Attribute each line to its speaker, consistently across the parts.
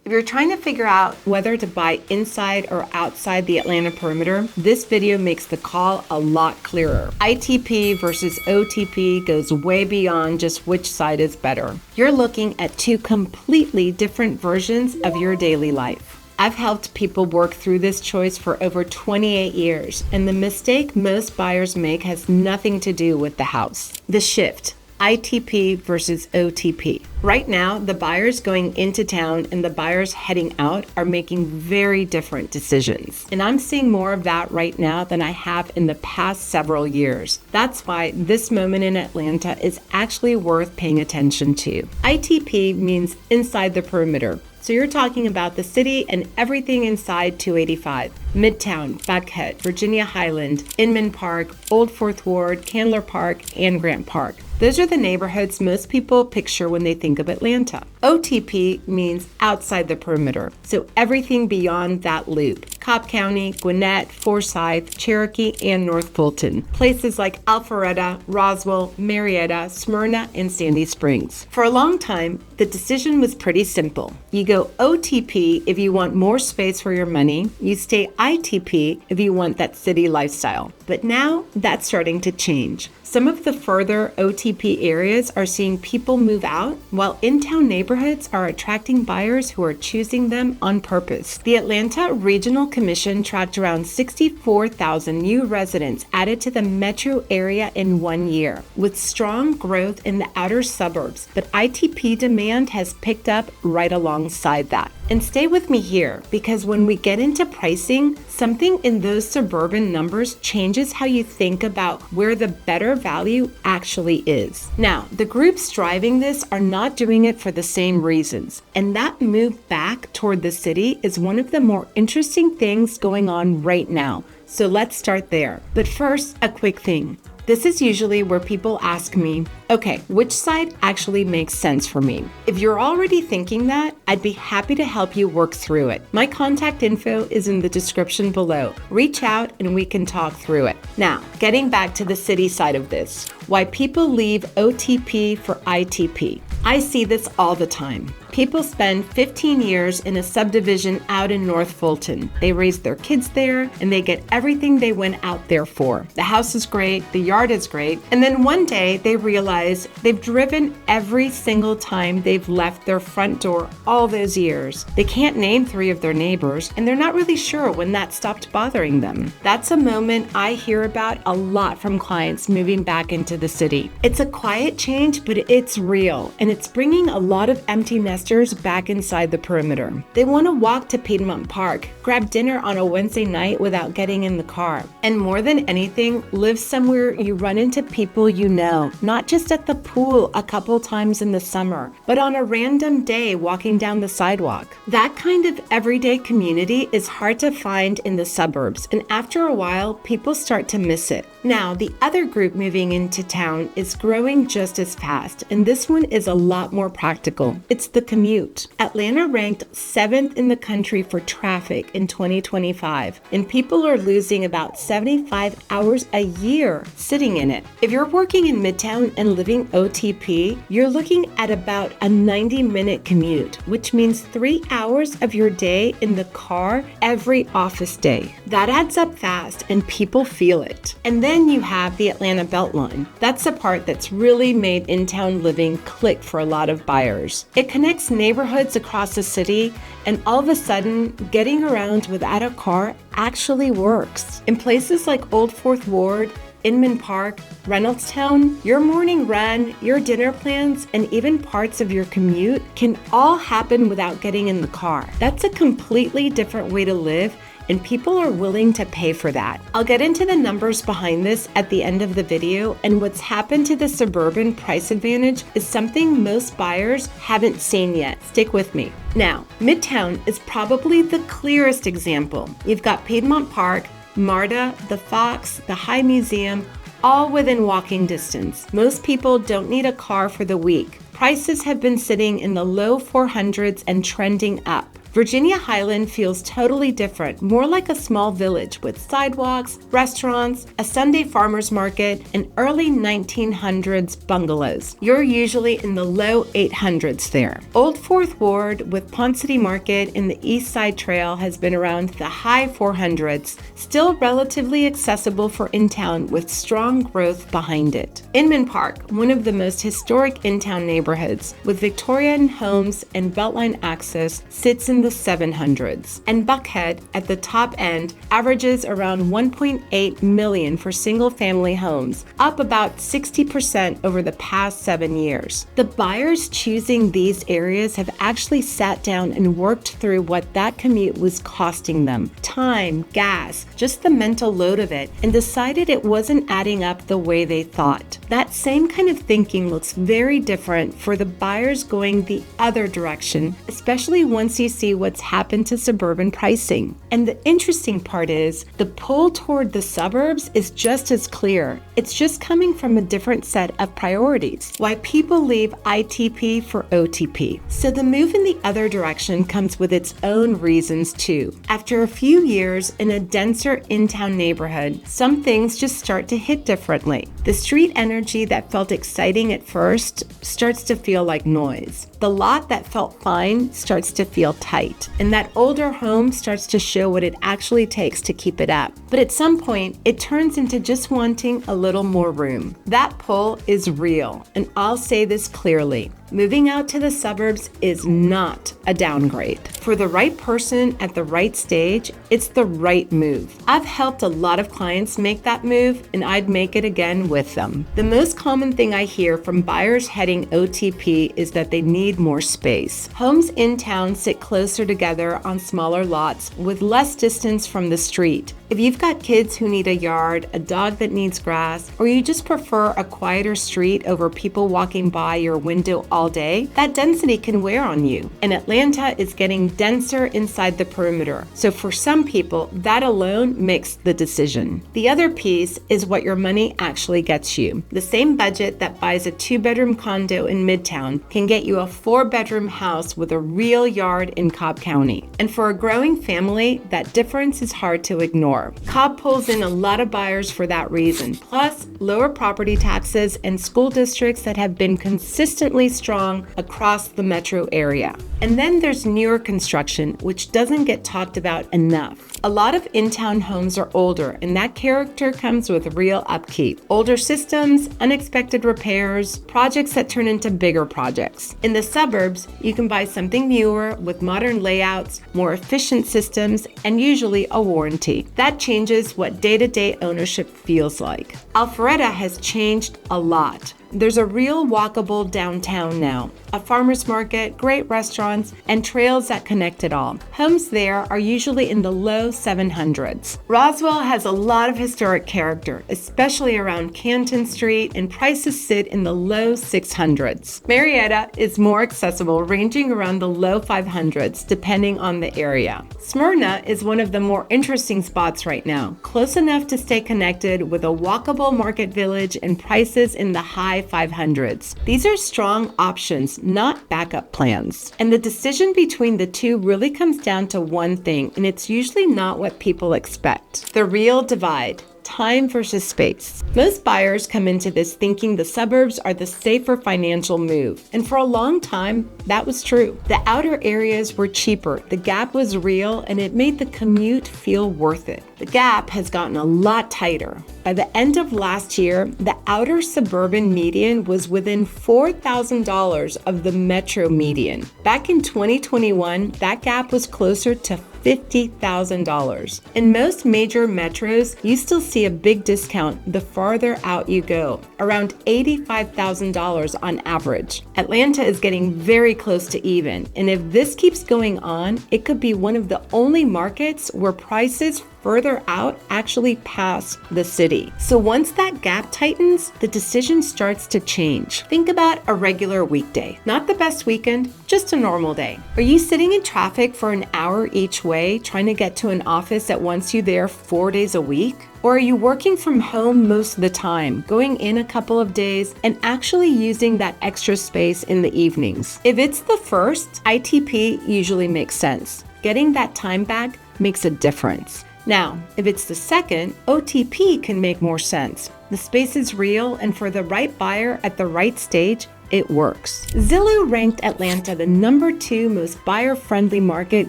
Speaker 1: If you're trying to figure out whether to buy inside or outside the Atlanta perimeter, this video makes the call a lot clearer. ITP versus OTP goes way beyond just which side is better. You're looking at two completely different versions of your daily life. I've helped people work through this choice for over 28 years, and the mistake most buyers make has nothing to do with the house. The shift. ITP versus OTP. Right now, the buyers going into town and the buyers heading out are making very different decisions. And I'm seeing more of that right now than I have in the past several years. That's why this moment in Atlanta is actually worth paying attention to. ITP means inside the perimeter. So you're talking about the city and everything inside 285. Midtown, Buckhead, Virginia Highland, Inman Park, Old Fourth Ward, Candler Park, and Grant Park. Those are the neighborhoods most people picture when they think of Atlanta. OTP means outside the perimeter, so everything beyond that loop. Cobb County, Gwinnett, Forsyth, Cherokee, and North Fulton. Places like Alpharetta, Roswell, Marietta, Smyrna, and Sandy Springs. For a long time, the decision was pretty simple. You go OTP if you want more space for your money. You stay ITP if you want that city lifestyle. But now that's starting to change. Some of the further OTP areas are seeing people move out, while in-town neighborhoods are attracting buyers who are choosing them on purpose. The Atlanta Regional Commission tracked around 64,000 new residents added to the metro area in 1 year, with strong growth in the outer suburbs, but ITP demand has picked up right alongside that. And stay with me here, because when we get into pricing, something in those suburban numbers changes how you think about where the better value actually is. Now, the groups driving this are not doing it for the same reasons, and that move back toward the city is one of the more interesting things going on right now. So let's start there. But first, a quick thing. This is usually where people ask me, okay, which side actually makes sense for me? If you're already thinking that, I'd be happy to help you work through it. My contact info is in the description below. Reach out and we can talk through it. Now, getting back to the city side of this, why people leave OTP for ITP. I see this all the time. People spend 15 years in a subdivision out in North Fulton. They raise their kids there and they get everything they went out there for. The house is great, the yard is great, and then one day they realize they've driven every single time they've left their front door all those years. They can't name 3 of their neighbors and they're not really sure when that stopped bothering them. That's a moment I hear about a lot from clients moving back into the city. It's a quiet change, but it's real, and it's bringing a lot of empty nesters back inside the perimeter. They want to walk to Piedmont Park, grab dinner on a Wednesday night without getting in the car, and more than anything, live somewhere you run into people you know, not just at the pool a couple times in the summer, but on a random day walking down the sidewalk. That kind of everyday community is hard to find in the suburbs, and after a while, people start to miss it. Now, the other group moving into town is growing just as fast, and this one is a lot more practical. It's the commute. Atlanta ranked 7th in the country for traffic in 2025, and people are losing about 75 hours a year sitting in it. If you're working in Midtown and living OTP, you're looking at about a 90-minute commute, which means 3 hours of your day in the car every office day. That adds up fast, and people feel it. And then you have the Atlanta Beltline. That's the part that's really made in-town living click for a lot of buyers. It connects neighborhoods across the city, and all of a sudden, getting around without a car actually works. In places like Old Fourth Ward, Inman Park, Reynoldstown, your morning run, your dinner plans, and even parts of your commute can all happen without getting in the car. That's a completely different way to live, and people are willing to pay for that. I'll get into the numbers behind this at the end of the video, and what's happened to the suburban price advantage is something most buyers haven't seen yet. Stick with me. Now, Midtown is probably the clearest example. You've got Piedmont Park, MARTA, the Fox, the High Museum, all within walking distance. Most people don't need a car for the week. Prices have been sitting in the low 400s and trending up. Virginia Highland feels totally different, more like a small village with sidewalks, restaurants, a Sunday farmer's market, and early 1900s bungalows. You're usually in the low 800s there. Old Fourth Ward with Pont City Market and the East Side Trail has been around the high 400s, still relatively accessible for in-town with strong growth behind it. Inman Park, one of the most historic in-town neighborhoods, with Victorian homes and Beltline access, sits in the 700s. And Buckhead, at the top end, averages around 1.8 million for single-family homes, up about 60% over the past 7 years. The buyers choosing these areas have actually sat down and worked through what that commute was costing them, time, gas, just the mental load of it, and decided it wasn't adding up the way they thought. That same kind of thinking looks very different for the buyers going the other direction, especially once you see what's happened to suburban pricing. And the interesting part is, the pull toward the suburbs is just as clear. It's just coming from a different set of priorities. Why people leave ITP for OTP. So the move in the other direction comes with its own reasons too. After a few years in a denser in-town neighborhood, some things just start to hit differently. The street energy that felt exciting at first starts to feel like noise. The lot that felt fine starts to feel tight, and that older home starts to show what it actually takes to keep it up. But at some point, it turns into just wanting a little more room. That pull is real, and I'll say this clearly. Moving out to the suburbs is not a downgrade. For the right person at the right stage, it's the right move. I've helped a lot of clients make that move, and I'd make it again with them. The most common thing I hear from buyers heading OTP is that they need more space. Homes in town sit closer together on smaller lots with less distance from the street. If you've got kids who need a yard, a dog that needs grass, or you just prefer a quieter street over people walking by your window all day, that density can wear on you. And Atlanta is getting denser inside the perimeter. So for some people, that alone makes the decision. The other piece is what your money actually gets you. The same budget that buys a 2-bedroom condo in Midtown can get you a 4-bedroom house with a real yard in Cobb County. And for a growing family, that difference is hard to ignore. Cobb pulls in a lot of buyers for that reason, plus lower property taxes and school districts that have been consistently strong across the metro area. And then there's newer construction, which doesn't get talked about enough. A lot of in-town homes are older, and that character comes with real upkeep. Older systems, unexpected repairs, projects that turn into bigger projects. In the suburbs, you can buy something newer with modern layouts, more efficient systems, and usually a warranty. That changes what day-to-day ownership feels like. Alpharetta has changed a lot. There's a real walkable downtown now, a farmer's market, great restaurants, and trails that connect it all. Homes there are usually in the low 700s. Roswell has a lot of historic character, especially around Canton Street, and prices sit in the low 600s. Marietta is more accessible, ranging around the low 500s, depending on the area. Smyrna is one of the more interesting spots right now, close enough to stay connected with a walkable market village and prices in the high 500s. These are strong options, not backup plans. And the decision between the two really comes down to one thing, and it's usually not what people expect. The real divide. Time versus space. Most buyers come into this thinking the suburbs are the safer financial move, and for a long time, that was true. The outer areas were cheaper, the gap was real, and it made the commute feel worth it. The gap has gotten a lot tighter. By the end of last year, the outer suburban median was within $4,000 of the metro median. Back in 2021, that gap was closer to $50,000. In most major metros, you still see a big discount the farther out you go, around $85,000 on average. Atlanta is getting very close to even, and if this keeps going on, it could be one of the only markets where prices further out actually pass the city. So once that gap tightens, the decision starts to change. Think about a regular weekday, not the best weekend, just a normal day. Are you sitting in traffic for an hour each way trying to get to an office that wants you there 4 days a week? Or are you working from home most of the time, going in a couple of days and actually using that extra space in the evenings? If it's the first, ITP usually makes sense. Getting that time back makes a difference. Now, if it's the second, OTP can make more sense. The space is real, and for the right buyer at the right stage, it works. Zillow ranked Atlanta the #2 most buyer-friendly market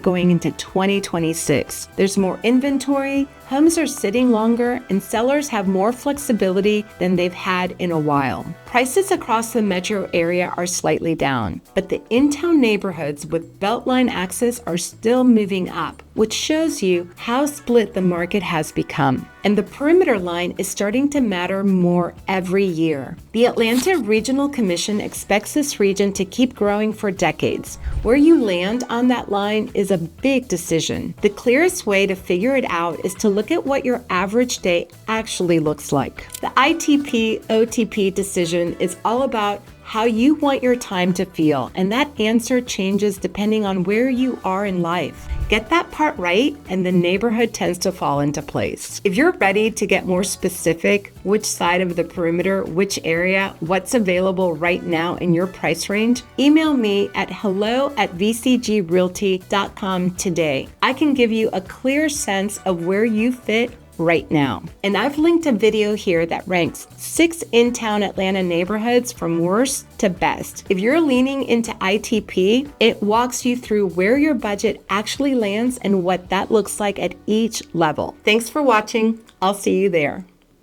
Speaker 1: going into 2026. There's more inventory, homes are sitting longer, and sellers have more flexibility than they've had in a while. Prices across the metro area are slightly down, but the in-town neighborhoods with Beltline access are still moving up, which shows you how split the market has become. And the perimeter line is starting to matter more every year. The Atlanta Regional Commission expects this region to keep growing for decades. Where you land on that line is a big decision. The clearest way to figure it out is to look at what your average day actually looks like. The ITP OTP decision is all about how you want your time to feel, and that answer changes depending on where you are in life. Get that part right, and the neighborhood tends to fall into place. If you're ready to get more specific, which side of the perimeter, which area, what's available right now in your price range, email me at hello@vcgrealty.com today. I can give you a clear sense of where you fit right now. And I've linked a video here that ranks 6 in-town Atlanta neighborhoods from worst to best. If you're leaning into ITP, it walks you through where your budget actually lands and what that looks like at each level. Thanks for watching. I'll see you there.